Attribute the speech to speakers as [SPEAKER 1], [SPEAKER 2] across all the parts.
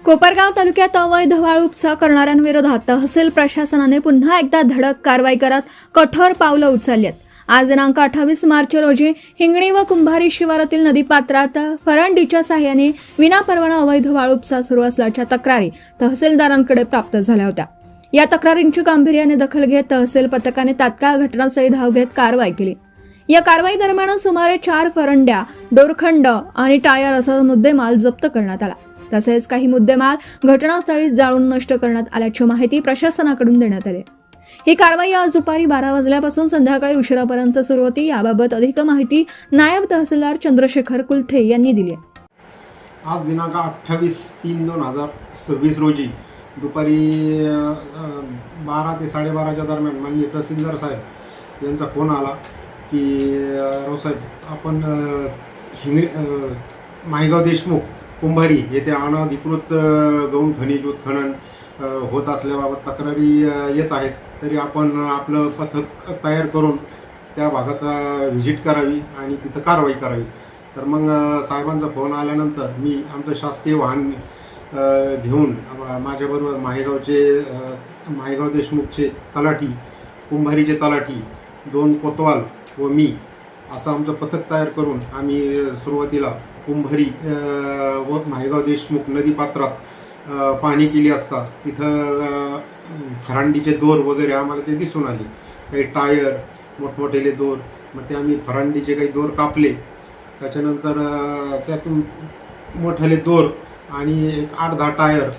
[SPEAKER 1] कोपरगाव तालुक्यात अवैध वाळू उपसा करणाऱ्यांविरोधात तहसील प्रशासनाने पुन्हा एकदा धडक कारवाई करत कठोर पावलं उचलली आहेत। आज दिनांक 28 मार्च रोजी हिंगणी व कुंभारी शिवारातील नदीपात्रात फरंडीच्या साहाय्याने विनापरवाना अवैध वाळू उपसा सुरू असल्याच्या तक्रारी तहसीलदारांकडे प्राप्त झाल्या होत्या। या तक्रारींची गांभीर्याने दखल घेत तहसील पथकाने तात्काळ घटनास्थळी धाव घेत कारवाई केली। या कारवाई दरम्यान सुमारे 4 फरंड्या, दोरखंड आणि टायर असा मुद्देमाल जप्त करण्यात आला। तसेच काही मुद्देमाल घटनास्थळी जाळून नष्ट करण्यात आल्याची माहिती प्रशासनाकडून देण्यात आली। ही कारवाई आज दुपारी 12 वाजल्यापासून संध्याकाळी उशिरापर्यंत सुरू होती। याबाबत अधिक माहिती नायब तहसीलदार चंद्रशेखर कुलथे यांनी दिली।
[SPEAKER 2] आज दिनांक 28/3/2026 रोजी दुपारी 12 ते 12:30च्या दरम्यान माननीय तहसीलदार साहेब यांचा फोन आला की रावसाहेब आपण मायगाव देशमुख कुंभारी येथे अनधिकृत गौण खनिज उत्खनन होत असल्याबाबत तक्रारी येत आहेत, तरी आपण आपलं पथक तयार करून त्या भागात व्हिजिट करावी आणि तिथं कारवाई करावी। तर मग साहेबांचा फोन आल्यानंतर मी आमचं शासकीय वाहन घेऊन माझ्याबरोबर मायगाव देशमुखचे तलाठी, कुंभारीचे तलाठी, 2 कोतवाल व मी असं आमचं पथक तयार करून आम्ही सुरुवातीला कुंभारी व मायगाव देशमुख नदीपात्रात पाहणी केली असता तिथं फरांडीचे दोर वगैरे आम्हाला ते दिसून आले, काही टायर, मोठमोठेले दोर। मग ते आम्ही फरांडीचे काही दोर कापले, त्याच्यानंतर त्यातून मोठेले दोर आणि एक 8-10 टायर,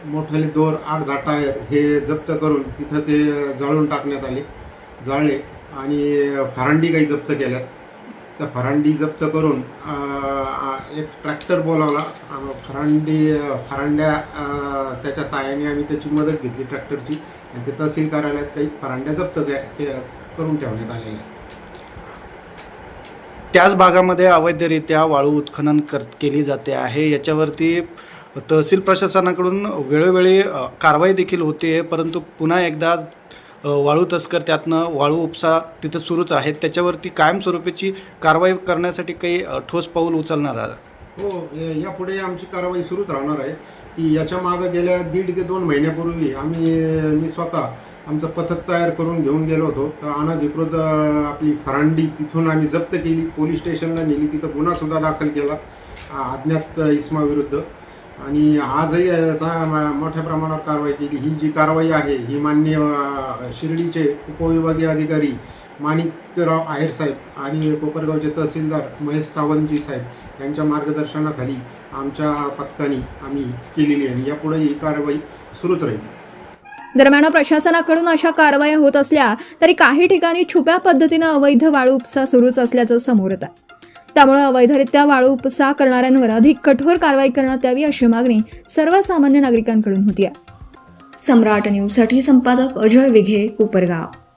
[SPEAKER 2] मोठेले दोर 8-10 टायर हे जप्त करून तिथं ते जाळून टाकण्यात आले, जाळले आणि फरांडी काही जप्त केल्यात। त्या फरांडी जप्त करून एक ट्रॅक्टर बोलावला, फरांड्या त्याच्या साहाय्याने आम्ही त्याची मदत घेतली ट्रॅक्टरची, आणि ते तहसील कार्यालयात काही फरांड्या जप्त करून ठेवण्यात आलेल्या आहेत।
[SPEAKER 3] त्याच भागामध्ये अवैधरित्या वाळू उत्खनन केली जाते आहे। याच्यावरती तहसील प्रशासनाकडून वेळोवेळी कारवाई देखील होते, परंतु पुन्हा एकदा वाळू तस्कर त्यातनं वाळू उपसा तिथं सुरूच आहे। त्याच्यावरती कायमस्वरूपीची कारवाई करण्यासाठी काही ठोस पाऊल उचलणार आहे?
[SPEAKER 2] हो, यापुढे आमची कारवाई सुरूच राहणार आहे। की याच्या मागे गेल्या 1.5 ते 2 महिन्यापूर्वी मी स्वतः आमचं पथक तयार करून घेऊन गेलो होतो। तर अनधिकृत आपली फरांडी तिथून आम्ही जप्त केली, पोलीस स्टेशनला नेली, तिथं गुन्हासुद्धा दाखल केला अज्ञात इसमाविरुद्ध, आणि आजही मोठ्या प्रमाणात कारवाई केली। ही जी कारवाई आहे ही माननीय शिर्डीचे उपविभागीय अधिकारी माणिकराव आहेर साहेब आणि कोपरगावचे तहसीलदार महेश सावंतजी साहेब यांच्या मार्गदर्शनाखाली आमच्या पथकाने आम्ही केलेली आहे, आणि यापुढे ही कारवाई सुरूच राहील।
[SPEAKER 1] दरम्यान प्रशासनाकडून अशा कारवाया होत असल्या तरी काही ठिकाणी छुप्या पद्धतीनं अवैध वाळू उपसा सुरूच असल्याचं समोर येत आहे। त्यामुळे अवैधरित्या वाळू उपसा करणाऱ्यांवर अधिक कठोर कारवाई करण्यात यावी अशी मागणी सर्वसामान्य नागरिकांकडून होती आहे। सम्राट न्यूजसाठी संपादक अजय विघे, कोपरगाव।